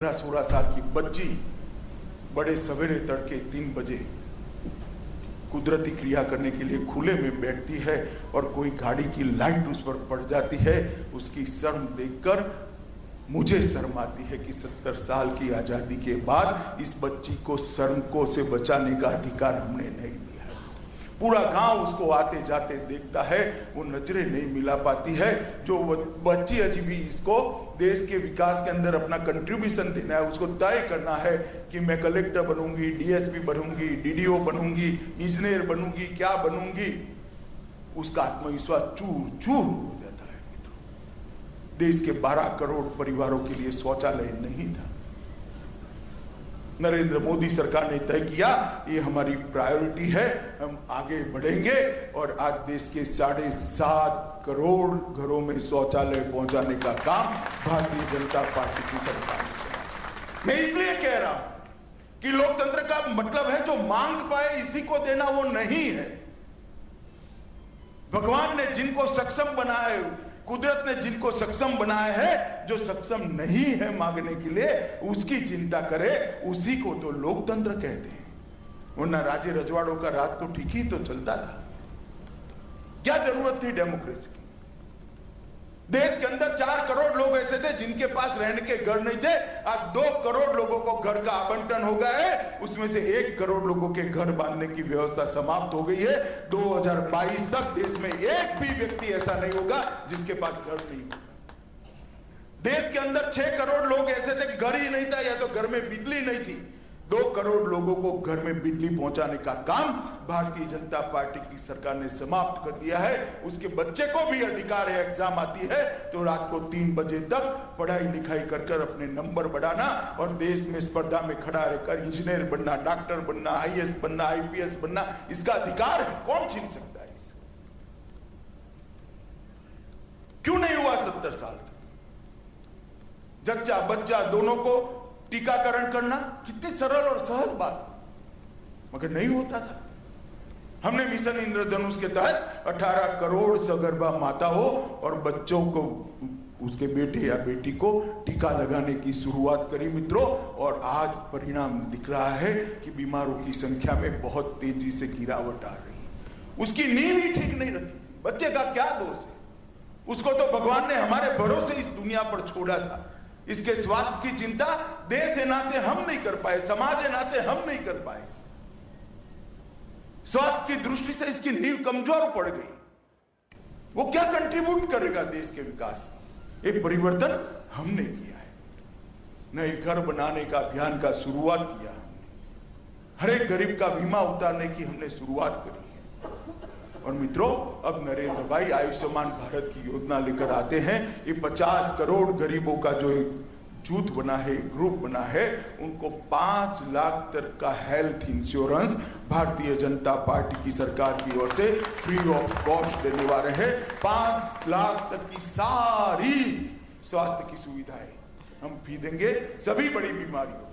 16 साल की बच्ची बड़े सवेरे तड़के 3 बजे कुदरती क्रिया करने के लिए खुले में बैठती है और कोई गाड़ी की लाइट उस पर पड़ जाती है। उसकी शर्म देखकर मुझे शर्म आती है कि 70 साल की आजादी के बाद इस बच्ची को शर्म को से बचाने का अधिकार हमने नहीं दिया। पूरा गांव उसको आते जाते देखता है, वो नजरें नहीं मिला पाती है। जो बच्ची अजी भी इसको देश के विकास के अंदर अपना कंट्रीब्यूशन देना है, उसको तय करना है कि मैं कलेक्टर बनूंगी, डीएसपी बनूंगी, डीडीओ बनूंगी, इंजीनियर बनूंगी, क्या बनूंगी, उसका आत्मविश्वास चूर चूर हो जाता है। देश के 12 करोड़ परिवारों के लिए शौचालय नहीं था। नरेंद्र मोदी सरकार ने तय किया ये हमारी प्रायोरिटी है, हम आगे बढ़ेंगे और आज देश के 7.5 करोड़ घरों में शौचालय पहुंचाने का काम भारतीय जनता पार्टी की सरकार ने। मैं इसलिए कह रहा हूं कि लोकतंत्र का मतलब है जो मांग पाए इसी को देना, वो नहीं है। भगवान ने जिनको सक्षम बनाया है, कुदरत ने जिनको सक्षम बनाया है, जो सक्षम नहीं है मांगने के लिए उसकी चिंता करे, उसी को तो लोकतंत्र कहते हैं। वरना राज्य रजवाड़ों का राज तो ठीक ही तो चलता था। क्या जरूरत थी डेमोक्रेसी की? देश के अंदर 4 करोड़ लोग ऐसे थे जिनके पास रहने के घर नहीं थे। आज 2 करोड़ लोगों को घर का आवंटन हो गया है, उसमें से 1 करोड़ लोगों के घर बांधने की व्यवस्था समाप्त हो गई है। 2022 तक देश में एक भी व्यक्ति ऐसा नहीं होगा जिसके पास घर नहीं होगा। देश के अंदर 6 करोड़ लोग ऐसे थे घर ही नहीं था या तो घर में बिजली नहीं थी। 2 करोड़ लोगों को घर में बिजली पहुंचाने का काम भारतीय जनता पार्टी की सरकार ने समाप्त कर दिया है। उसके बच्चे को भी अधिकार है, एग्जाम आती है तो रात को 3 बजे तक पढ़ाई लिखाई कर अपने नंबर बढ़ाना और देश में स्पर्धा में खड़ा रहकर इंजीनियर बनना, डॉक्टर बनना, आईएएस बनना, आईपीएस बनना, इसका अधिकार है। कौन छीन सकता है इसे? क्यों नहीं हुआ 70 साल तक? जच्चा बच्चा दोनों को टीकाकरण करना कितनी सरल और सहज बात, मगर नहीं होता था। हमने मिशन इंद्रधनुष के तहत 18 करोड़ सगर्भा माता हो और बच्चों को, उसके बेटे या बेटी को टीका लगाने की शुरुआत करी मित्रों, और आज परिणाम दिख रहा है कि बीमारों की संख्या में बहुत तेजी से गिरावट आ रही है। उसकी नींद ही ठीक नहीं रखी। बच्चे का क्या दोष है? उसको तो भगवान ने हमारे भरोसे इस दुनिया पर छोड़ा था। इसके स्वास्थ्य की चिंता देश के नाते हम नहीं कर पाए, समाज के नाते हम नहीं कर पाए। स्वास्थ्य की दृष्टि से इसकी नींव कमजोर पड़ गई। वो क्या कंट्रीब्यूट करेगा देश के विकास में? एक परिवर्तन हमने किया है। नए घर बनाने का अभियान का शुरुआत किया हमने। हर एक गरीब का बीमा उतारने की हमने शुरुआत करी है। और मित्रों, अब नरेंद्र भाई आयुष्मान भारत की योजना लेकर आते हैं। ये 50 करोड़ गरीबों का जो जूथ बना है, ग्रुप बना है, उनको 5 लाख तक का health insurance Bharatiya Janata party की सरकार की ओर से फ्री ऑफ कॉस्ट देने वाले हैं। 5 लाख तक की सारी स्वास्थ्य की सुविधाएं हम फी देंगे। सभी बड़ी बीमारियों,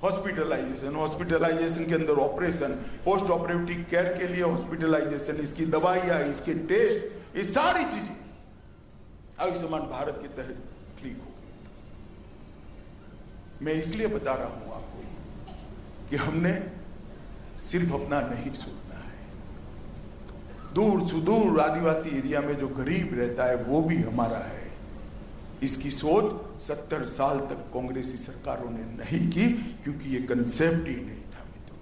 हॉस्पिटलाइजेशन के अंदर ऑपरेशन, पोस्ट ऑपरेटिव केयर के लिए हॉस्पिटलाइजेशन, इसकी दवाइयां, इसके टेस्ट, ये सारी चीजें आयुष्मान भारत के तहत ठीक होगी। मैं इसलिए बता रहा हूं आपको कि हमने सिर्फ अपना नहीं सोचना है। दूर सुदूर आदिवासी एरिया में जो गरीब रहता है वो भी हमारा है। इसकी सोच 70 साल तक कांग्रेसी सरकारों ने नहीं की, क्योंकि ये कंसेप्ट ही नहीं था मित्रों।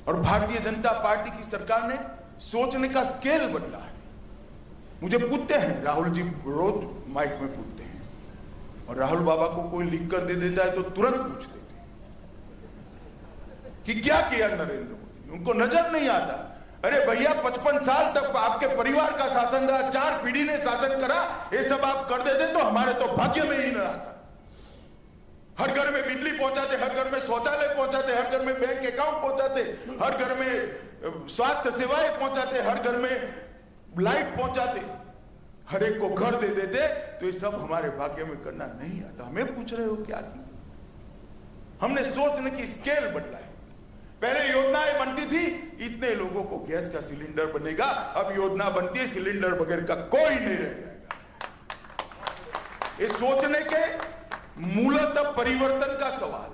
और भारतीय जनता पार्टी की सरकार ने सोचने का स्केल बदला है। मुझे पूछते हैं, राहुल जी रोज माइक में पूछते हैं, और राहुल बाबा को कोई लिख कर दे देता है तो तुरंत पूछ देते हैं कि क्या किया नरेंद्र मोदी। उनको नजर नहीं आता। अरे भैया, 55 साल तक आपके परिवार का शासन रहा, 4 पीढ़ी ने शासन करा, ये सब आप कर देते तो हमारे तो भाग्य में ही न आता। हर घर में बिजली पहुंचाते, हर घर में शौचालय पहुंचाते, हर घर में बैंक अकाउंट पहुंचाते, हर घर में स्वास्थ्य सेवाएं पहुंचाते, हर घर में लाइट पहुंचाते, हर एक को घर दे देते, तो ये सब हमारे भाग्य में करना नहीं आता। हमें पूछ रहे हो क्या किया? हमने सोचने की स्केल बदला है। पहले योजनाएं बनती थी, इतने लोगों को गैस का सिलेंडर बनेगा, अब योजना बनती है सिलेंडर वगैरह का कोई नहीं रह जाएगा। ये सोचने के मूलतः परिवर्तन का सवाल है।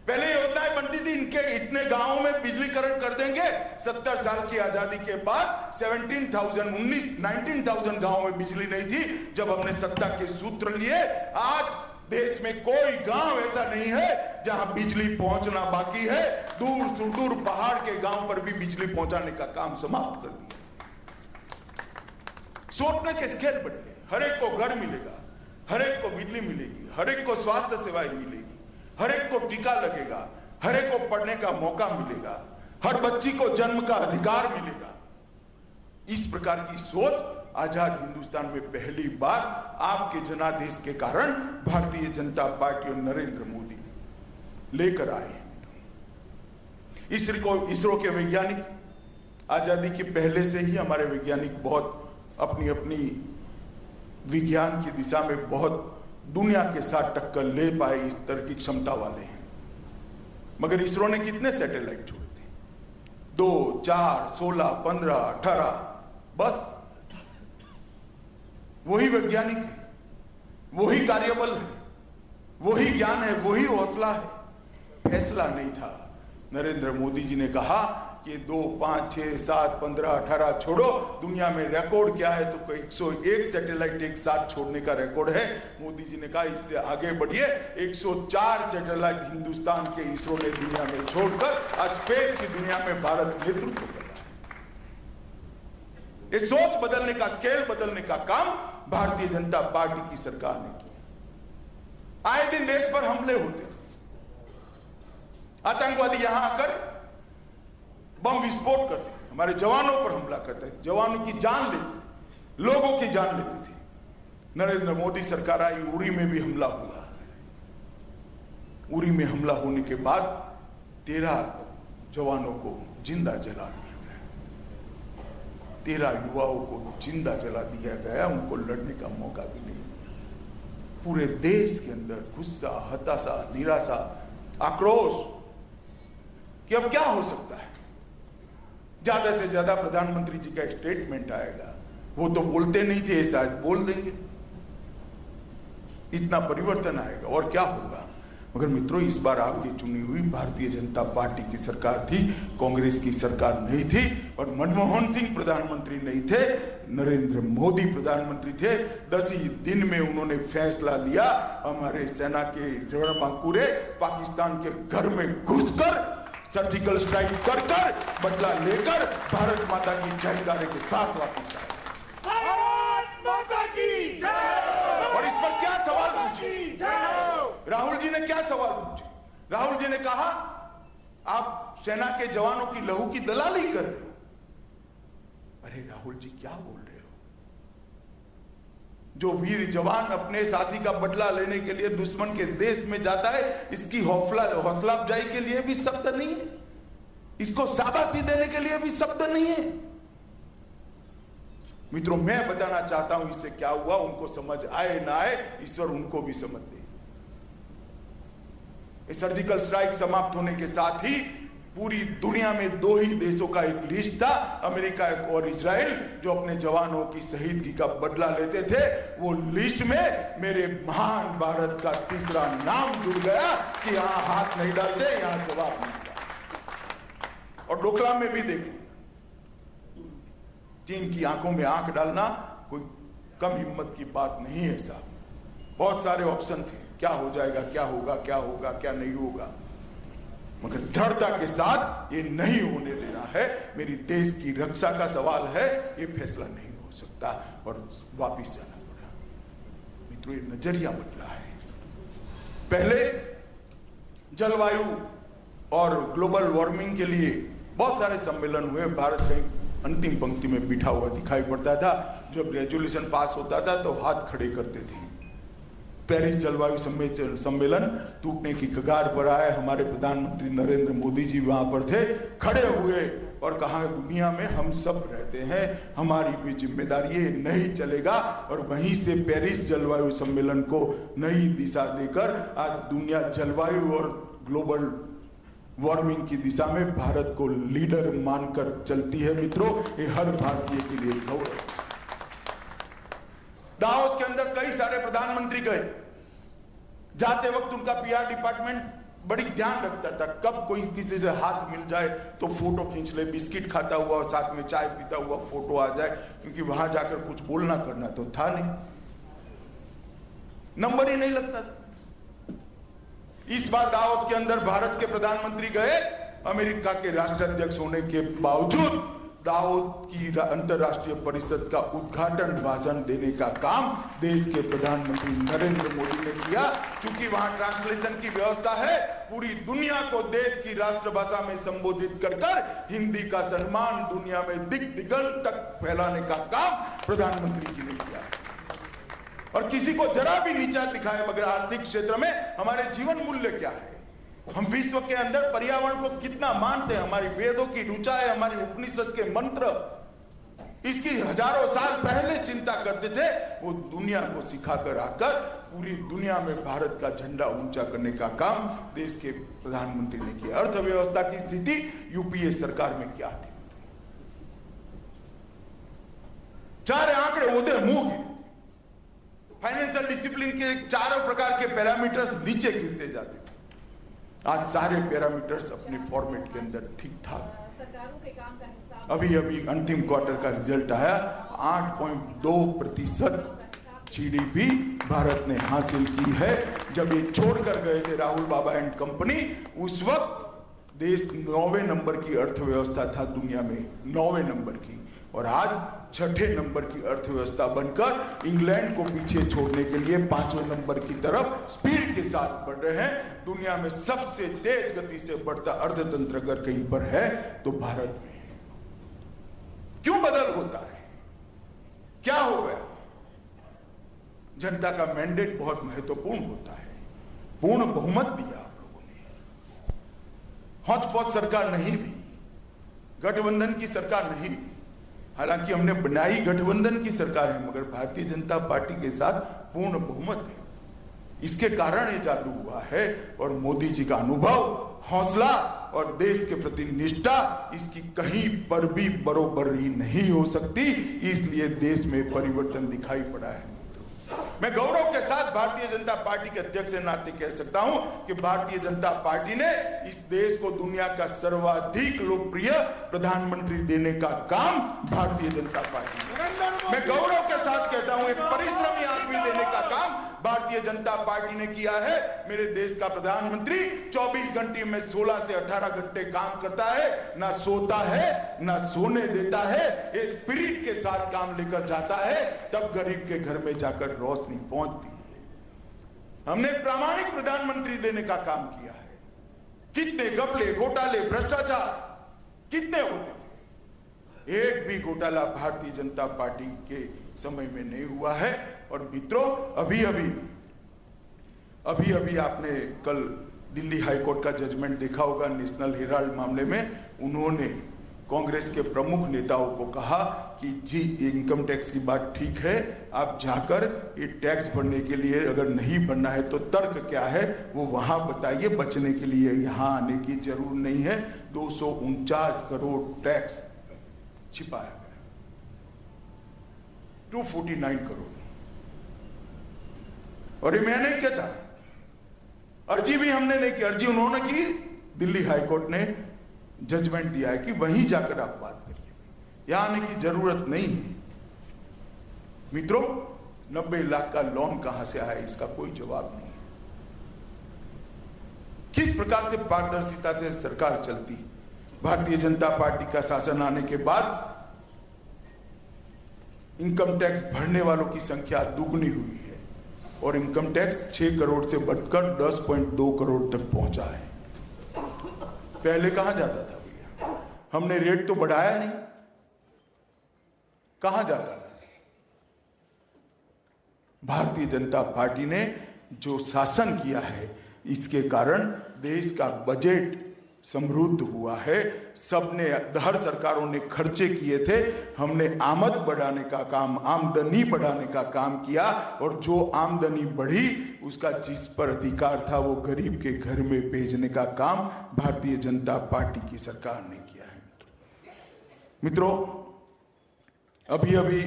पहले योजनाएं बनती थी, इनके इतने गांवों में बिजलीकरण कर देंगे। 70 साल की आजादी के बाद 19,000 गांवों में बिजली नहीं थी। जब हमने सत्ता के सूत्र लिए, आज देश में कोई गांव ऐसा नहीं है जहां बिजली पहुंचना बाकी है। दूर सुदूर पहाड़ के गांव पर भी बिजली पहुंचाने का काम समाप्त कर दिया। सोचने के स्केल बदले, हर एक को घर मिलेगा, हर एक को बिजली मिलेगी, हर एक को स्वास्थ्य सेवाएं मिलेगी, हर एक को टीका लगेगा, हर एक को पढ़ने का मौका मिलेगा, हर बच्ची को जन्म का अधिकार मिलेगा। इस प्रकार की सोच आजाद हिंदुस्तान में पहली बार आपके जनादेश के कारण भारतीय जनता पार्टी और नरेंद्र मोदी लेकर आए हैं। इसरो के वैज्ञानिक, आजादी के पहले से ही हमारे वैज्ञानिक बहुत अपनी अपनी विज्ञान की दिशा में बहुत दुनिया के साथ टक्कर ले पाए, इस तरह की क्षमता वाले हैं। मगर इसरो ने कितने सैटेलाइट छोड़े थे? 2, 4, 16, 15, 18, बस। वही वैज्ञानिक है, वही कार्यबल है, वही ज्ञान है, वही हौसला है। फैसला नहीं था। नरेंद्र मोदी जी ने कहा कि 2, 5, 6, 7, 15, 18 छोड़ो। दुनिया में रिकॉर्ड क्या है? तो 101 सैटेलाइट एक साथ छोड़ने का रिकॉर्ड है। मोदी जी ने कहा इससे आगे बढ़िए। 104 सैटेलाइट हिंदुस्तान के इसरो ने दुनिया में छोड़कर स्पेस की दुनिया में भारत नेतृत्व कर रहा है। ये सोच बदलने का, स्केल बदलने का काम भारतीय जनता पार्टी की सरकार ने किया। आए दिन देश पर हमले होते थे, आतंकवादी यहां आकर बम विस्फोट करते थे, हमारे जवानों पर हमला करते थे, जवानों की जान लेते थे, लोगों की जान लेते थे। नरेंद्र मोदी सरकार आई, उरी में भी हमला हुआ। उरी में हमला होने के बाद 13 जवानों को जिंदा जला दिया गया, 13 युवाओं को जिंदा जला दिया गया। उनको लड़ने का मौका भी नहीं दिया। पूरे देश के अंदर गुस्सा, हताशा, निराशा, आक्रोश कि अब क्या हो सकता है। ज्यादा से ज्यादा प्रधानमंत्री जी का स्टेटमेंट आएगा, वो तो बोलते नहीं थे, ऐसा आज बोल देंगे। इतना परिवर्तन आएगा और क्या होगा। मगर मित्रों, इस बार आपकी चुनी हुई भारतीय जनता पार्टी की सरकार थी, कांग्रेस की सरकार नहीं थी। और मनमोहन सिंह प्रधानमंत्री नहीं थे, नरेंद्र मोदी प्रधानमंत्री थे। 10 ही दिन में उन्होंने फैसला लिया, हमारे सेना के रणबांकुरे पाकिस्तान के घर में घुसकर सर्जिकल स्ट्राइक कर बदला लेकर भारत माता की जयकारे के साथ वापस आए। भारत माता की जय। और इस पर क्या सवाल पूछे? राहुल जी ने क्या सवाल पूछे? राहुल जी ने कहा आप सेना के जवानों की लहू की दलाली कर रहे हो। अरे राहुल जी, क्या बोल रहे हो? जो वीर जवान अपने साथी का बदला लेने के लिए दुश्मन के देश में जाता है, इसकी हौसला अफजाई के लिए भी शब्द नहीं है, इसको शाबाशी देने के लिए भी शब्द नहीं है। मित्रों, मैं बताना चाहता हूं इससे क्या हुआ। उनको समझ आए ना आए, ईश्वर उनको भी समझ दे। इस सर्जिकल स्ट्राइक समाप्त होने के साथ ही पूरी दुनिया में 2 ही देशों का एक लिस्ट था, अमेरिका और इजराइल, जो अपने जवानों की शहीदगी का बदला लेते थे। वो लिस्ट में मेरे महान भारत का तीसरा नाम जुड़ गया कि यहां हाथ नहीं डालते, यहां जवाब नहीं दिया। और डोकलाम में भी देख लिया, चीन की आंखों में आंख डालना कोई कम हिम्मत की बात नहीं है साहब। बहुत सारे ऑप्शन थे, क्या हो जाएगा, क्या होगा, क्या होगा, क्या नहीं होगा। मगर दृढ़ता के साथ ये नहीं होने देना है। मेरी देश की रक्षा का सवाल है, ये फैसला नहीं हो सकता। और वापिस जाना पड़ा। मित्रों, ये नजरिया बदला है। पहले जलवायु और ग्लोबल वार्मिंग के लिए बहुत सारे सम्मेलन हुए। भारत कहीं अंतिम पंक्ति में बिठा हुआ दिखाई पड़ता था। जब रेजोल्यूशन पास होता था तो हाथ खड़े करते थे। पेरिस जलवायु सम्मेलन टूटने की कगार पर आए, हमारे प्रधानमंत्री नरेंद्र मोदी जी वहां पर थे, खड़े हुए और कहा दुनिया में हम सब रहते हैं, हमारी भी जिम्मेदारी है, नहीं चलेगा। और वहीं से पेरिस जलवायु सम्मेलन को नई दिशा देकर आज दुनिया जलवायु और ग्लोबल वार्मिंग की दिशा में भारत को लीडर मानकर चलती है। मित्रों, ये हर भारतीय के लिए गौरव। दाओस के अंदर कई सारे प्रधानमंत्री गए, जाते वक्त उनका पीआर डिपार्टमेंट बड़ी ध्यान रखता था, कब कोई किसी से हाथ मिल जाए तो फोटो खींच ले, बिस्किट खाता हुआ और साथ में चाय पीता हुआ फोटो आ जाए, क्योंकि वहां जाकर कुछ बोलना करना तो था नहीं, नंबर ही नहीं लगता था। इस बार दावोस के अंदर भारत के प्रधानमंत्री गए, अमेरिका के राष्ट्राध्यक्ष होने के बावजूद दावोस की अंतरराष्ट्रीय परिषद का उद्घाटन भाषण देने का काम देश के प्रधानमंत्री नरेंद्र मोदी ने किया। क्योंकि वहां ट्रांसलेशन की व्यवस्था है, पूरी दुनिया को देश की राष्ट्रभाषा में संबोधित कर हिंदी का सम्मान दुनिया में दिग दिगंत तक फैलाने का काम प्रधानमंत्री जी ने किया। और किसी को जरा भी नीचा दिखाए मगर आर्थिक क्षेत्र में हमारे जीवन मूल्य क्या है, हम विश्व के अंदर पर्यावरण को कितना मानते हैं, हमारी वेदों की ऋचा है, हमारी उपनिषद के मंत्र, इसकी हजारों साल पहले चिंता करते थे, वो दुनिया को सिखाकर आकर पूरी दुनिया में भारत का झंडा ऊंचा करने का काम देश के प्रधानमंत्री ने किया। अर्थव्यवस्था की स्थिति यूपीए सरकार में क्या थी, चार आंकड़े ओदे मुंह गिरे, फाइनेंशियल डिसिप्लिन के चारों प्रकार के पैरामीटर्स नीचे गिरते जाते थे। आज सारे पैरामीटर्स अपने फॉर्मेट के अंदर ठीक ठाक। सरकारों के काम का हिसाब अभी अंतिम क्वार्टर का रिजल्ट आया, 8.2% जीडीपी भारत ने हासिल की है। जब ये छोड़कर गए थे राहुल बाबा एंड कंपनी, उस वक्त देश 9वें नंबर की अर्थव्यवस्था था दुनिया में, 9वें नंबर की, और आज 6ठे नंबर की अर्थव्यवस्था बनकर इंग्लैंड को पीछे छोड़ने के लिए 5वें नंबर की तरफ स्पीड के साथ बढ़ रहे हैं। दुनिया में सबसे तेज गति से बढ़ता अर्थतंत्र अगर कहीं पर है तो भारत में है। क्यों बदल होता है, क्या हो गया? जनता का मैंडेट बहुत महत्वपूर्ण होता है। पूर्ण बहुमत दिया आप लोगों ने, हौच-पौच सरकार नहीं दी, गठबंधन की सरकार नहीं दी। हालांकि हमने बनाई गठबंधन की सरकार है, मगर भारतीय जनता पार्टी के साथ पूर्ण बहुमत है। इसके कारण ये जादू हुआ है, और मोदी जी का अनुभव, हौसला और देश के प्रति निष्ठा, इसकी कहीं पर भी बरोबरी नहीं हो सकती। इसलिए देश में परिवर्तन दिखाई पड़ा है। मैं गौरव के साथ भारतीय जनता पार्टी के अध्यक्ष के नाते कह सकता हूं कि भारतीय जनता पार्टी ने इस देश को दुनिया का सर्वाधिक लोकप्रिय प्रधानमंत्री देने का काम भारतीय जनता पार्टी ने, मैं गौरव के साथ कहता हूं, एक परिश्रमी आदमी देने का काम भारतीय जनता पार्टी ने किया है। मेरे देश का प्रधानमंत्री 24 घंटे में 16 से 18 घंटे काम करता है, ना सोता है ना सोने देता है, ये स्पिरिट के साथ काम लेकर जाता है, तब गरीब के घर में जाकर रोशनी पहुंचती है। हमने प्रामाणिक प्रधानमंत्री देने का काम किया है। कितने घपले, घोटाले, भ्रष्टाचार कितने होते थे, एक भी घोटाला भारतीय जनता पार्टी के समय में नहीं हुआ है। और मित्रों, अभी अभी आपने कल दिल्ली हाईकोर्ट का जजमेंट देखा होगा नेशनल हेराल्ड मामले में। उन्होंने कांग्रेस के प्रमुख नेताओं को कहा कि जी इनकम टैक्स की बात ठीक है, आप जाकर ये टैक्स भरने के लिए अगर नहीं भरना है तो तर्क क्या है वो वहां बताइए, बचने के लिए यहां आने की जरूर नहीं है। 249 करोड़ टैक्स छिपाया गया, 249 करोड़। और ये मैं नहीं कहता, अर्जी भी हमने नहीं की, अर्जी उन्होंने की, दिल्ली हाईकोर्ट ने जजमेंट दिया है कि वहीं जाकर आप बात करिए, यहां आने की जरूरत नहीं है। मित्रों, 90 लाख का लोन कहां से आया, इसका कोई जवाब नहीं। किस प्रकार से पारदर्शिता से सरकार चलती। भारतीय जनता पार्टी का शासन आने के बाद इनकम टैक्स भरने वालों की संख्या दुगनी हुई है, और इनकम टैक्स 6 करोड़ से बढ़कर 10.2 करोड़ तक पहुंचा है। पहले कहां जाता था भैया, हमने रेट तो बढ़ाया नहीं, कहां जाता था। भारतीय जनता पार्टी ने जो शासन किया है, इसके कारण देश का बजट समृद्ध हुआ है। सबने, हर सरकारों ने खर्चे किए थे, हमने आमद बढ़ाने का काम, आमदनी बढ़ाने का काम किया, और जो आमदनी बढ़ी उसका जिस पर अधिकार था वो गरीब के घर में भेजने का काम भारतीय जनता पार्टी की सरकार ने किया है। मित्रों, अभी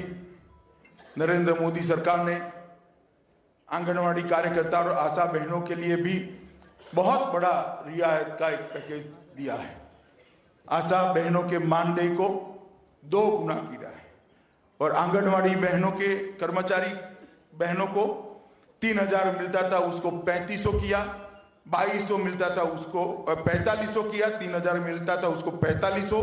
नरेंद्र मोदी सरकार ने आंगनवाड़ी कार्यकर्ता और आशा बहनों के लिए भी बहुत बड़ा रियायत का एक पैकेज दिया है। आशा बहनों के मानदेय को 2 गुना किया है और आंगनवाड़ी बहनों के कर्मचारी बहनों को 3000 मिलता था उसको 3500 किया, 2200 मिलता था उसको 4500 किया, 3000 मिलता था उसको 4500,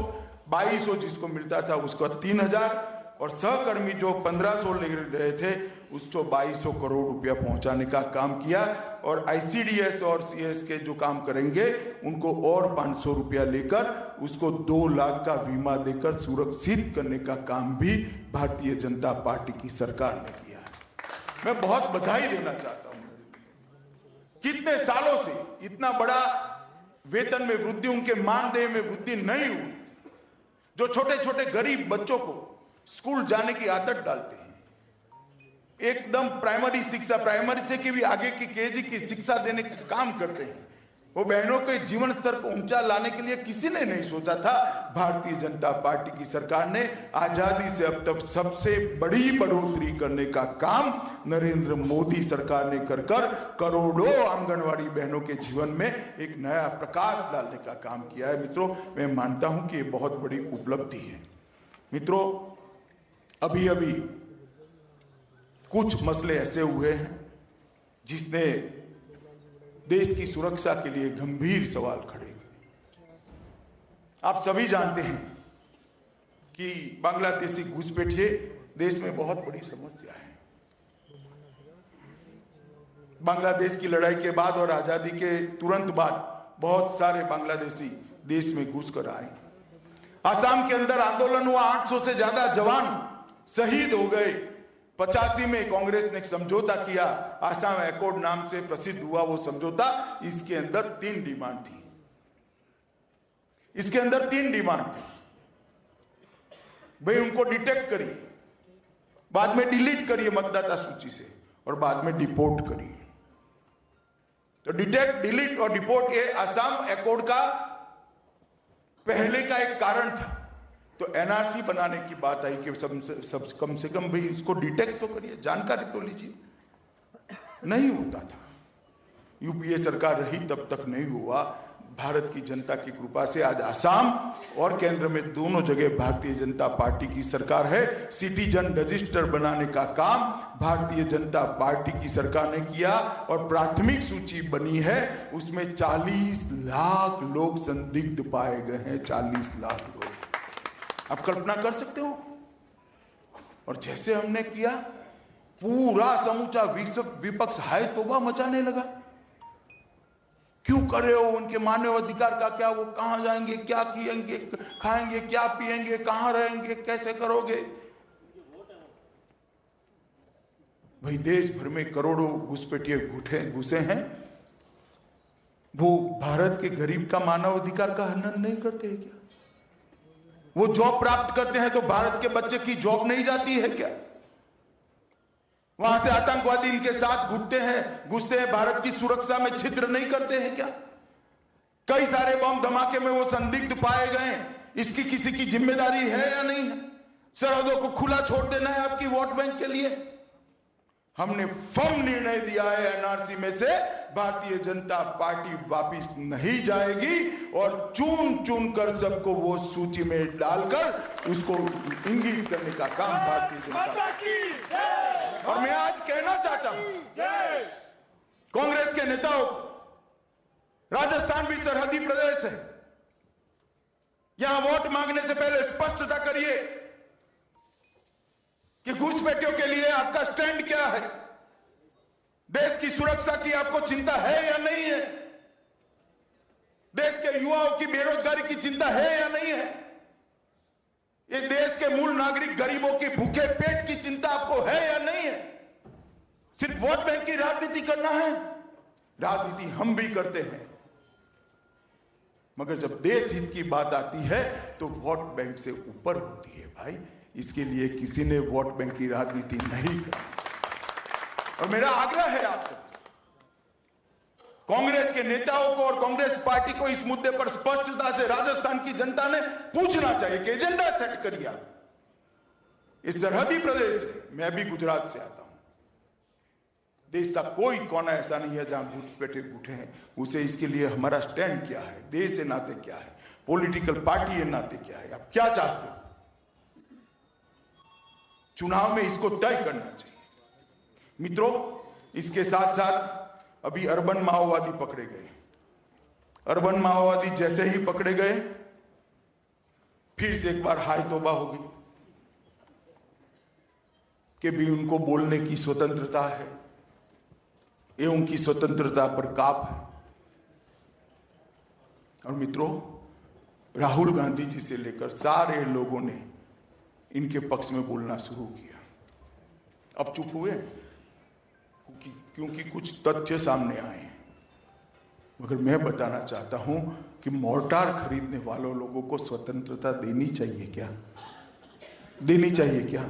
2200 जिसको मिलता था उसको 3000 और सहकर्मी जो 1500 ले रहे थे उसको 2200 करोड़ रुपया पहुंचाने का काम किया और आईसीडीएस और सीएस के जो काम करेंगे उनको और 500 रुपया लेकर उसको 2 लाख का बीमा देकर सुरक्षित करने का काम भी भारतीय जनता पार्टी की सरकार ने किया है। मैं बहुत बधाई देना चाहता हूं। कितने सालों से इतना बड़ा वेतन में वृद्धि, उनके मानदेय में वृद्धि नहीं हुई। जो छोटे छोटे गरीब बच्चों को स्कूल जाने की आदत डालते हैं, एकदम प्राइमरी शिक्षा, प्राइमरी से भी आगे की केजी की शिक्षा देने का काम करते हैं, वो बहनों के जीवन स्तर को ऊंचा लाने के लिए किसी ने नहीं सोचा था। भारतीय जनता पार्टी की सरकार ने आजादी से अब तक सबसे बड़ी बढ़ोतरी करने का काम नरेंद्र मोदी सरकार ने कर करोड़ों आंगनवाड़ी बहनों के जीवन में एक नया प्रकाश डालने का काम किया है। मित्रों, मैं मानता हूं कि ये बहुत बड़ी उपलब्धि है। मित्रों, अभी अभी कुछ मसले ऐसे हुए हैं जिसने देश की सुरक्षा के लिए गंभीर सवाल खड़े किए। आप सभी जानते हैं कि बांग्लादेशी घुसपैठिए देश में बहुत बड़ी समस्या है। बांग्लादेश की लड़ाई के बाद और आजादी के तुरंत बाद बहुत सारे बांग्लादेशी देश में घुसकर आए। आसाम के अंदर आंदोलन हुआ, 800 से ज्यादा जवान शहीद हो गए। 85 में कांग्रेस ने एक समझौता किया, आसाम एकॉर्ड नाम से प्रसिद्ध हुआ वो समझौता। इसके अंदर 3 डिमांड थी। इसके अंदर 3 डिमांड थी। भाई उनको डिटेक्ट करिए, बाद में डिलीट करिए मतदाता सूची से और बाद में डिपोर्ट करिए। तो डिटेक्ट, डिलीट और डिपोर्ट ये आसाम एकॉर्ड का पहले का एक कारण था। तो एनआरसी बनाने की बात आई कि सब कम से कम भाई इसको डिटेक्ट तो करिए, जानकारी तो लीजिए। नहीं होता था। यूपीए सरकार रही तब तक नहीं हुआ। भारत की जनता की कृपा से आज आसाम और केंद्र में दोनों जगह भारतीय जनता पार्टी की सरकार है। सिटीजन रजिस्टर बनाने का काम भारतीय जनता पार्टी की सरकार ने किया और प्राथमिक सूची बनी है, उसमें 40 लाख लोग संदिग्ध पाए गए हैं। 40 लाख लोग, आप कल्पना कर सकते हो। और जैसे हमने किया, पूरा समूचा विपक्ष हाय तौबा मचाने लगा। क्यों कर रहे हो? उनके मानव अधिकार का क्या? वो कहां जाएंगे, क्या पिएंगे, खाएंगे, क्या पिएंगे, कहां रहेंगे, कैसे करोगे? भाई देश भर में करोड़ों घुसपैठिए घुसे हैं, वो भारत के गरीब का मानव अधिकार का हनन नहीं करते हैं क्या? वो जॉब प्राप्त करते हैं तो भारत के बच्चे की जॉब नहीं जाती है क्या? वहां से आतंकवादी इनके साथ घुसते हैं, भारत की सुरक्षा में छिद्र नहीं करते हैं क्या? कई सारे बम धमाके में वो संदिग्ध पाए गए, इसकी किसी की जिम्मेदारी है या नहीं है? सरहदों को खुला छोड़ देना है आपकी वोट बैंक के लिए? हमने फर्म निर्णय दिया है, एनआरसी में से भारतीय जनता पार्टी वापिस नहीं जाएगी और चुन चुन कर सबको वो सूची में डालकर उसको इंगित करने का काम भारतीय जनता पार्टी। और मैं आज कहना चाहता हूं कांग्रेस के नेताओं को, राजस्थान भी सरहदी प्रदेश है, यहां वोट मांगने से पहले स्पष्टता करिए कि घुसपैठियों के लिए आपका स्टैंड क्या है? देश की सुरक्षा की आपको चिंता है या नहीं है? देश के युवाओं की बेरोजगारी की चिंता है या नहीं है? ये देश के मूल नागरिक गरीबों की भूखे पेट की चिंता आपको है या नहीं है? सिर्फ वोट बैंक की राजनीति करना है? राजनीति हम भी करते हैं, मगर जब देश हित की बात आती है तो वोट बैंक से ऊपर होती है भाई। इसके लिए किसी ने वोट बैंक की राजनीति नहीं की। और मेरा आग्रह है आपसे, कांग्रेस के नेताओं को और कांग्रेस पार्टी को इस मुद्दे पर स्पष्टता से राजस्थान की जनता ने पूछना चाहिए कि एजेंडा सेट करिए। इस सरहदी प्रदेश से, मैं भी गुजरात से आता हूं, देश का कोई कोना ऐसा नहीं है जहां घुसपैठे उठे हैं। उसे इसके लिए हमारा स्टैंड क्या है, देश के नाते क्या है, पॉलिटिकल पार्टी के नाते क्या है, आप क्या चाहते हो, चुनाव में इसको तय करना चाहिए। मित्रों, इसके साथ साथ अभी अर्बन माओवादी पकड़े गए। अर्बन माओवादी जैसे ही पकड़े गए, फिर से एक बार हाय तौबा हो गई कि भी उनको बोलने की स्वतंत्रता है, ये उनकी स्वतंत्रता पर काप है। और मित्रों, राहुल गांधी जी से लेकर सारे लोगों ने इनके पक्ष में बोलना शुरू किया। अब चुप हुए क्योंकि कुछ तथ्य सामने आए हैं। मगर मैं बताना चाहता हूं कि मोर्टार खरीदने वालों लोगों को स्वतंत्रता देनी चाहिए क्या? देनी चाहिए क्या?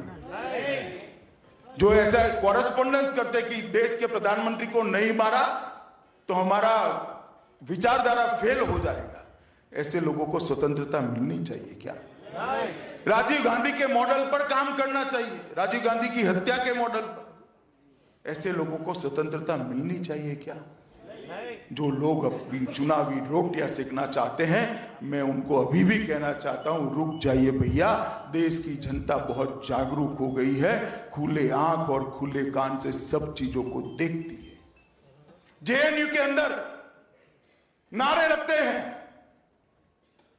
जो ऐसा कॉरेस्पॉन्डेंस करते कि देश के प्रधानमंत्री को नहीं मारा तो हमारा विचारधारा फेल हो जाएगा, ऐसे लोगों को स्वतंत्रता मिलनी चाहिए क्या? राजीव गांधी के मॉडल पर काम करना चाहिए, राजीव गांधी की हत्या के मॉडल पर। ऐसे लोगों को स्वतंत्रता मिलनी चाहिए क्या? जो लोग अपनी चुनावी रोटियां सेकना चाहते हैं, मैं उनको अभी भी कहना चाहता हूं, रुक जाइए भैया। देश की जनता बहुत जागरूक हो गई है, खुले आंख और खुले कान से सब चीजों को देखती है। जेएनयू के अंदर नारे लगते हैं,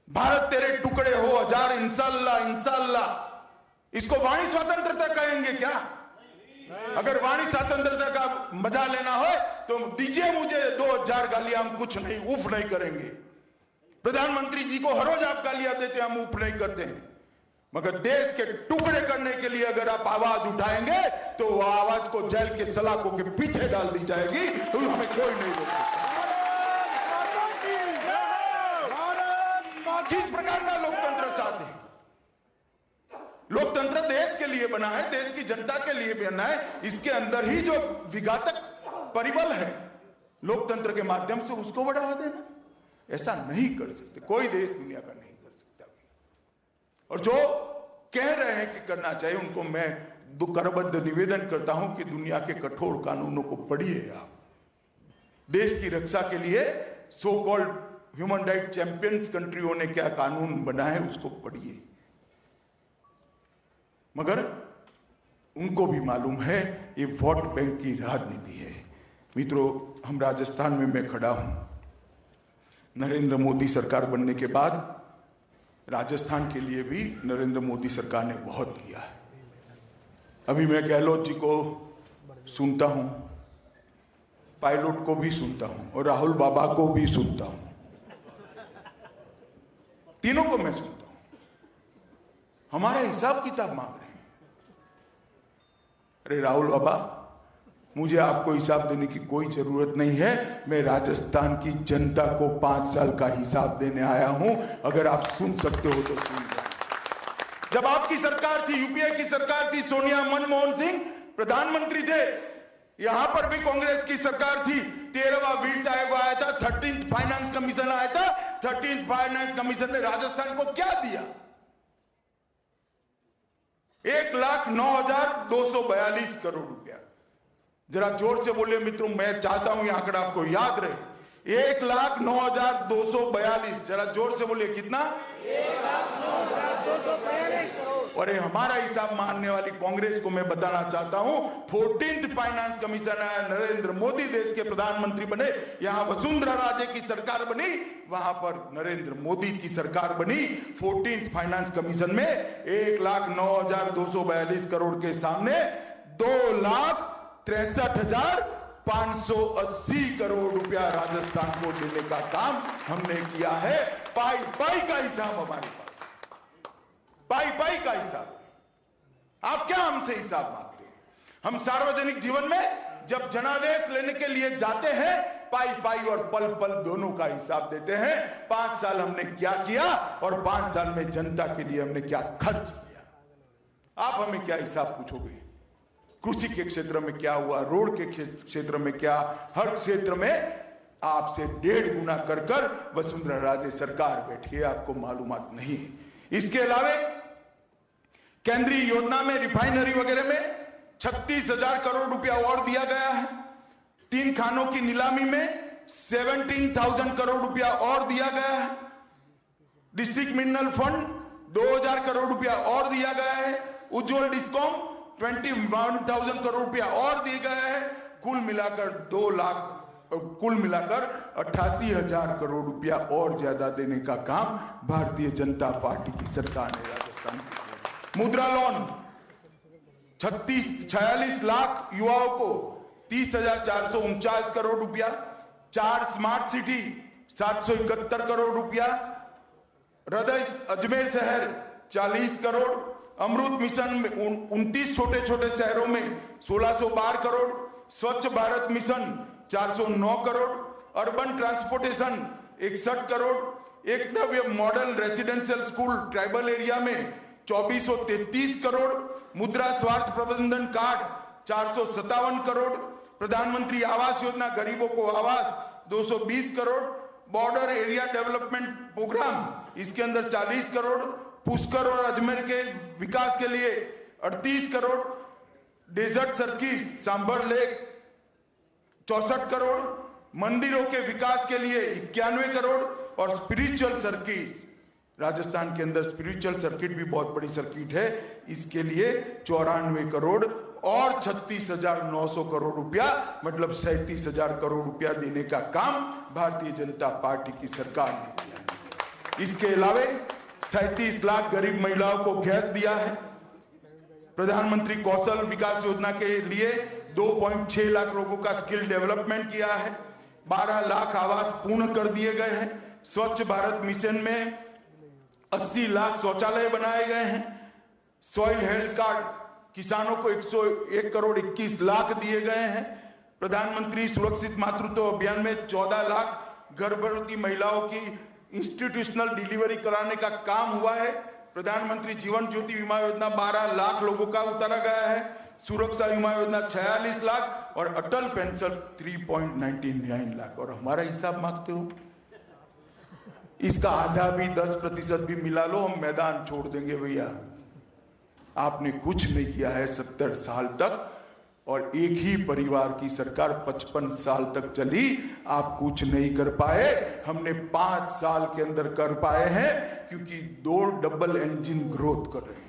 भारत तेरे टुकड़े हो हजार इंशाअल्लाह इंशाअल्लाह। इसको वाणी स्वतंत्रता कहेंगे क्या? अगर वाणी स्वतंत्रता का मजा लेना हो तो दीजिए मुझे 2000 गालियां, हम कुछ नहीं, उफ नहीं करेंगे। प्रधानमंत्री जी को हर रोज आप गालियां देते हैं, हम उफ नहीं करते हैं। मगर देश के टुकड़े करने के लिए अगर आप आवाज उठाएंगे तो वो आवाज को जेल के सलाखों के पीछे डाल दी जाएगी, तो हमें कोई नहीं रोक सकता। किस प्रकार का लोकतंत्र चाहते हैं? लोकतंत्र देश के लिए बना है, देश की जनता के लिए बना है। इसके अंदर ही जो विघातक परिबल है लोकतंत्र के माध्यम से, उसको बढ़ावा देना, ऐसा नहीं कर सकते। कोई देश दुनिया का नहीं कर सकता। और जो कह रहे हैं कि करना चाहिए, उनको मैं करबद्ध निवेदन करता हूं कि दुनिया के कठोर कानूनों को पढ़िए। आप देश की रक्षा के लिए so called human right champions कंट्रियों ने क्या कानून बनाए, उसको पढ़िए। मगर उनको भी मालूम है ये वोट बैंक की राजनीति है। मित्रों, हम राजस्थान में मैं खड़ा हूं। नरेंद्र मोदी सरकार बनने के बाद राजस्थान के लिए भी नरेंद्र मोदी सरकार ने बहुत किया है। अभी मैं गहलोत जी को सुनता हूं, पायलट को भी सुनता हूं और राहुल बाबा को भी सुनता हूं। तीनों को मैं सुनता हूं, हमारा हिसाब किताब मांग रहे हैं। अरे राहुल बाबा, मुझे आपको हिसाब देने की कोई जरूरत नहीं है। मैं राजस्थान की जनता को 5 साल का हिसाब देने आया हूं। अगर आप सुन सकते हो तो सुन लो। जब आपकी सरकार थी, यूपीए की सरकार थी, सोनिया मनमोहन सिंह प्रधानमंत्री थे, यहां पर भी कांग्रेस की सरकार थी। 13वां वित्त आयोग आया था, 13th फाइनेंस कमीशन आया था। 13th फाइनेंस कमीशन ने राजस्थान को क्या दिया? 1,09,242 करोड़ रुपया। जरा जोर से बोलिए मित्रों, मैं चाहता हूं ये आंकड़ा आपको याद रहे। 1,09,242, जरा जोर से बोलिए, कितना? 1,09,242। और ये हमारा हिसाब मानने वाली कांग्रेस को मैं बताना चाहता हूं, 14th फाइनेंस कमीशन आया, नरेंद्र मोदी देश के प्रधानमंत्री बने, यहां वसुंधरा राजे की सरकार बनी, वहां पर नरेंद्र मोदी की सरकार बनी। 14th फाइनेंस कमीशन में 1,09,242 करोड़ के सामने 2,63,580 करोड़ रुपया राजस्थान को देने का काम हमने किया है। पाई पाई का हिसाब हमारे पास, पाई पाई का हिसाब। आप क्या हमसे हिसाब मांगते हैं? हम सार्वजनिक जीवन में जब जनादेश लेने के लिए जाते हैं, पाई पाई और पल पल दोनों का हिसाब देते हैं। 5 साल हमने क्या किया और 5 साल में जनता के लिए हमने क्या खर्च किया। आप हमें क्या हिसाब पूछोगे? कृषि के क्षेत्र में क्या हुआ, रोड के क्षेत्र में क्या, हर क्षेत्र में आपसे 1.5 गुना कर कर वसुंधरा राजे सरकार बैठी है, आपको मालूमात नहीं है। इसके अलावा केंद्रीय योजना में रिफाइनरी वगैरह में 36,000 करोड़ रुपया और दिया गया है। 3 खानों की नीलामी में 17,000 करोड़ रुपया और दिया गया है। डिस्ट्रिक्ट मिनरल फंड 2,000 करोड़ रुपया और दिया गया है। उज्ज्वल डिस्कॉम 21,000 करोड़ रुपया और दिए गए हैं। कुल मिलाकर 88,000 करोड़ रुपया और ज्यादा देने का काम भारतीय जनता पार्टी की सरकार ने राजस्थान में। मुद्रा लोन 46 लाख युवाओं को 30,449 करोड़ रुपया। 4 स्मार्ट सिटी 771 करोड़ रुपया। हृदय अजमेर शहर 40 करोड़। अमृत मिशन में 29 छोटे छोटे शहरों में 1612 करोड़। स्वच्छ Bharat mission 409 crore. Urban transportation 61 crore. Eklavya model residential school tribal area में 2433 करोड़। मुद्रा स्वास्थ्य प्रबंधन कार्ड 457 करोड़। प्रधानमंत्री आवास योजना गरीबों को आवास 220 crore. Border area development programme इसके अंदर 40 करोड़। पुष्कर और अजमेर के विकास के लिए 38 crore. Desert circuit Sambhar lake 64 crore. मंदिरों के विकास के लिए 91 करोड़। और स्पिरिचुअल सर्किट, राजस्थान के अंदर स्पिरिचुअल सर्किट भी बहुत बड़ी सर्किट है, इसके लिए 94 करोड़ और 36,900 करोड़ रुपया, मतलब 37,000 करोड़ रुपया देने का काम भारतीय जनता पार्टी की सरकार ने किया। इसके अलावा 37 लाख गरीब महिलाओं को गैस दिया है। प्रधानमंत्री कौशल विकास योजना के लिए 2.6 लाख लोगों का स्किल डेवलपमेंट किया है। 12 लाख आवास पूर्ण कर दिए गए हैं। स्वच्छ भारत मिशन में 80 लाख शौचालय बनाए गए हैं। सॉइल हेल्थ कार्ड किसानों को 101 करोड़ 21 लाख दिए गए हैं। प्रधानमंत्री सुरक्षित मातृत्व अभियान में 14 लाख गर्भवती महिलाओं की इंस्टीट्यूशनल डिलीवरी कराने का काम हुआ है। प्रधानमंत्री जीवन ज्योति बीमा योजना 12 लाख लोगों का उतारा गया है। सुरक्षा बीमा योजना 46 लाख और अटल पेंशन 3.99 लाख। और हमारा हिसाब मांगते हो, इसका आधा भी 10% भी मिला लो, हम मैदान छोड़ देंगे भैया। आपने कुछ नहीं किया है 70 साल तक, और एक ही परिवार की सरकार 55 साल तक चली, आप कुछ नहीं कर पाए। हमने 5 साल के अंदर कर पाए हैं, क्योंकि 2 डबल इंजन ग्रोथ कर रहे हैं।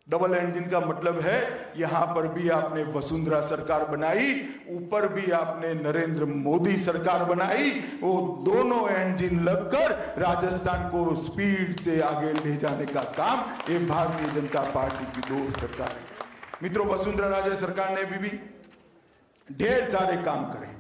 डबल इंजन का मतलब है यहां पर भी आपने वसुंधरा सरकार बनाई, ऊपर भी आपने नरेंद्र मोदी सरकार बनाई। वो दोनों इंजन लगकर राजस्थान को स्पीड से आगे ले जाने का काम ये भारतीय जनता पार्टी की 2 सरकार है। मित्रों, वसुंधरा राजे सरकार ने भी ढेर सारे काम करे।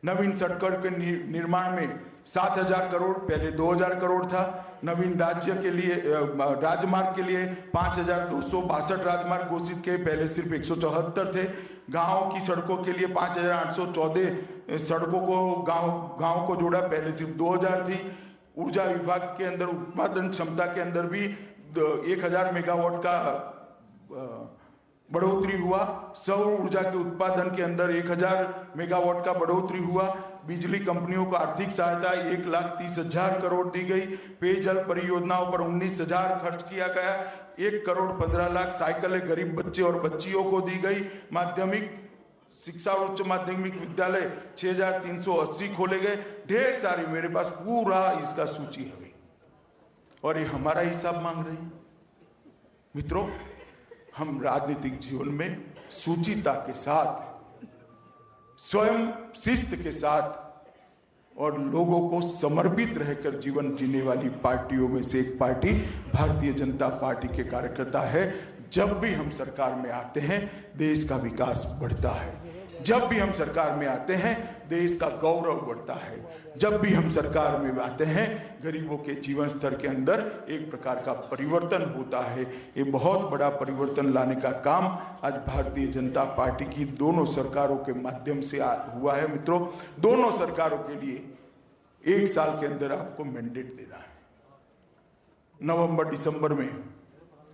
नवीन सड़कों के निर्माण में 7,000 करोड़, पहले 2,000 करोड़ था। नवीन राज्य के लिए राजमार्ग के लिए 5,262 राजमार्ग घोषित किए, पहले सिर्फ 174 थे। गांव की सड़कों के लिए 5,814 सड़कों को गांव को जोड़ा, पहले सिर्फ 2,000 थी। ऊर्जा विभाग के अंदर उत्पादन क्षमता के अंदर भी 1,000 मेगावाट का बढ़ोतरी हुआ। सौर ऊर्जा के उत्पादन के अंदर 1,000 मेगावाट का बढ़ोतरी हुआ। बिजली कंपनियों को आर्थिक सहायता 1,30,000 करोड़ दी गई। पेयजल परियोजनाओं पर 19,000 खर्च किया गया। 1 करोड़ 15 लाख साइकिलें गरीब बच्चे और बच्चियों को दी गई। माध्यमिक शिक्षा और उच्च माध्यमिक विद्यालय 6,380 खोले गए। ढेर सारी, मेरे पास पूरा इसका सूची है, और ये हमारा हिसाब मांग रहे हैं। मित्रों, हम राजनीतिक जीवन में सूचिता के साथ, स्वयं शिस्त के साथ और लोगों को समर्पित रहकर जीवन जीने वाली पार्टियों में से एक पार्टी भारतीय जनता पार्टी के कार्यकर्ता है। जब भी हम सरकार में आते हैं, देश का विकास बढ़ता है। जब भी हम सरकार में आते हैं, देश का गौरव बढ़ता है। जब भी हम सरकार में आते हैं, गरीबों के जीवन स्तर के अंदर एक प्रकार का परिवर्तन होता है। ये बहुत बड़ा परिवर्तन लाने का काम आज भारतीय जनता पार्टी की दोनों सरकारों के माध्यम से हुआ है। मित्रों, दोनों सरकारों के लिए 1 साल के अंदर आपको मैंडेट देना है। नवंबर दिसंबर में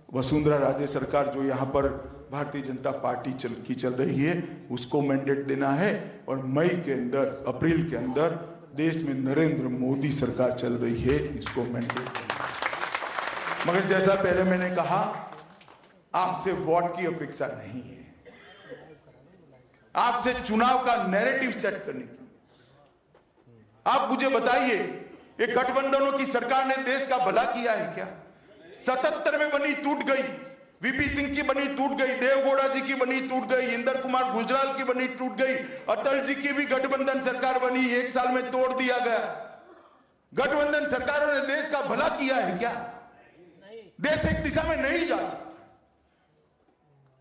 वसुंधरा राजे सरकार जो यहाँ पर भारतीय जनता पार्टी चल रही है, उसको मैंडेट देना है। और मई के अंदर, अप्रैल के अंदर देश में नरेंद्र मोदी सरकार चल रही है, इसको मैंडेट देना है। मगर जैसा पहले मैंने कहा, आपसे वोट की अपेक्षा नहीं है, आपसे चुनाव का नैरेटिव सेट करने के लिए। आप मुझे बताइए, ये गठबंधनों की सरकार ने देश का भला किया है क्या? 77 में बनी, टूट गई। वीपी सिंह की बनी, टूट गई। देवगौड़ा जी की बनी, टूट गई। इंदर कुमार गुजराल की बनी, टूट गई। अटल जी की भी गठबंधन सरकार बनी, 1 साल में तोड़ दिया गया। गठबंधन सरकारों ने देश का भला किया है क्या? देश एक दिशा में नहीं जा सकता।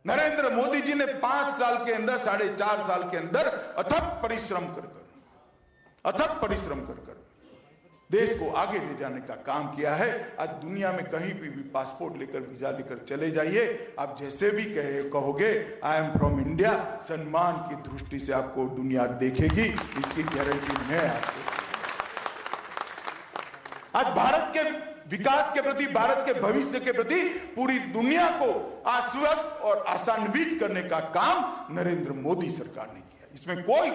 नरेंद्र मोदी जी ने 5 साल के अंदर, 4.5 साल के अंदर अथक परिश्रम कर देश को आगे ले जाने का काम किया है। आज दुनिया में कहीं भी पासपोर्ट लेकर, वीजा लेकर चले जाइए, आप जैसे भी कहोगे आई एम फ्रॉम इंडिया, सम्मान की दृष्टि से आपको दुनिया देखेगी, इसकी गारंटी मैं आपको। आज भारत के विकास के प्रति, भारत के भविष्य के प्रति पूरी दुनिया को आश्वस्त और आशान्वित करने का काम नरेंद्र मोदी सरकार ने किया। इसमें कोई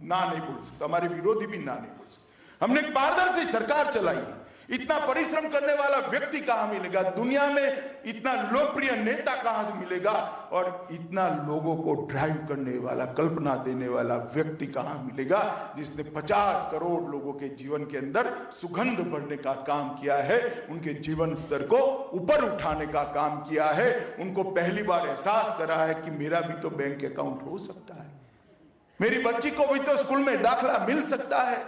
ना नहीं बोल सकता, हमारे विरोधी भी ना नहीं बोल सकते। हमने एक पारदर्शी सरकार चलाई है। इतना परिश्रम करने वाला व्यक्ति कहां मिलेगा दुनिया में? इतना लोकप्रिय नेता कहां से मिलेगा? और इतना लोगों को ड्राइव करने वाला, कल्पना देने वाला व्यक्ति कहां मिलेगा, जिसने 50 करोड़ लोगों के जीवन के अंदर सुगंध भरने का काम किया है, उनके जीवन स्तर को ऊपर उठाने का काम किया है, उनको पहली बार एहसास करा है कि मेरा भी तो बैंक अकाउंट हो सकता है, मेरी बच्ची को भी तो स्कूल में दाखिला मिल सकता है,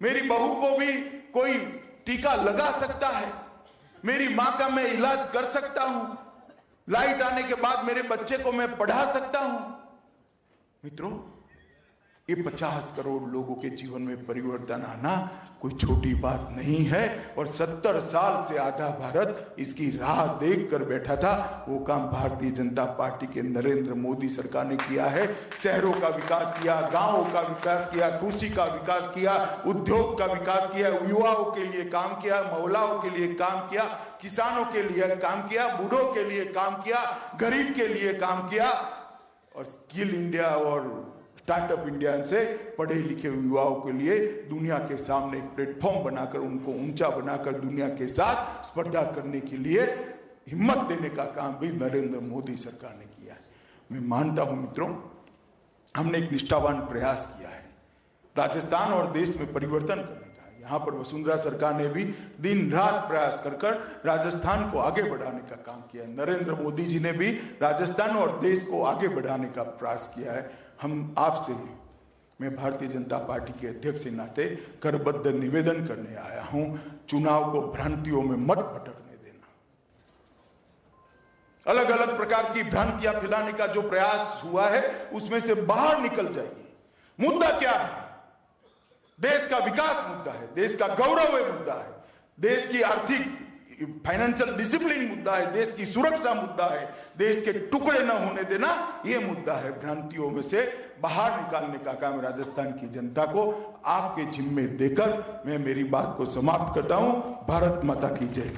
मेरी बहू को भी कोई टीका लगा सकता है, मेरी मां का मैं इलाज कर सकता हूं, लाइट आने के बाद मेरे बच्चे को मैं पढ़ा सकता हूं। मित्रों, ये 50 करोड़ लोगों के जीवन में परिवर्तन आना कोई छोटी बात नहीं है। और 70 साल से आधा भारत इसकी राह देख कर बैठा था। वो काम भारतीय जनता पार्टी के नरेंद्र मोदी सरकार ने किया है। शहरों का विकास किया, गांवों का विकास किया, कृषि का विकास किया, उद्योग का विकास किया, युवाओं के लिए काम किया, महिलाओं के लिए काम किया, किसानों के लिए काम किया, बूढ़ों के लिए काम किया, गरीब के लिए काम किया। और स्किल इंडिया और स्टार्टअप इंडिया से पढ़े लिखे युवाओं के लिए दुनिया के सामने एक प्लेटफॉर्म बनाकर, उनको ऊंचा बनाकर दुनिया के साथ स्पर्धा करने के लिए हिम्मत देने का काम भी नरेंद्र मोदी सरकार ने किया है। मैं मानता हूं मित्रों, हमने एक निष्ठावान प्रयास किया है राजस्थान और देश में परिवर्तन करने का। यहाँ पर वसुंधरा सरकार ने भी दिन रात प्रयास कर राजस्थान को आगे बढ़ाने का काम किया है। नरेंद्र मोदी जी ने भी राजस्थान और देश को आगे बढ़ाने का प्रयास किया है। हम आपसे, मैं भारतीय जनता पार्टी के अध्यक्ष के नाते करबद्ध निवेदन करने आया हूं, चुनाव को भ्रांतियों में मत भटकने देना। अलग अलग प्रकार की भ्रांतियां फैलाने का जो प्रयास हुआ है उसमें से बाहर निकल जाइए। मुद्दा क्या है? देश का विकास मुद्दा है, देश का गौरव मुद्दा है, देश की आर्थिक फाइनेंशियल डिसिप्लिन मुद्दा है, देश की सुरक्षा मुद्दा है, देश के टुकड़े न होने देना यह मुद्दा है। भ्रांतियों में से बाहर निकालने का काम राजस्थान की जनता को आपके जिम्मे देकर मैं मेरी बात को समाप्त करता हूं। भारत माता की जय।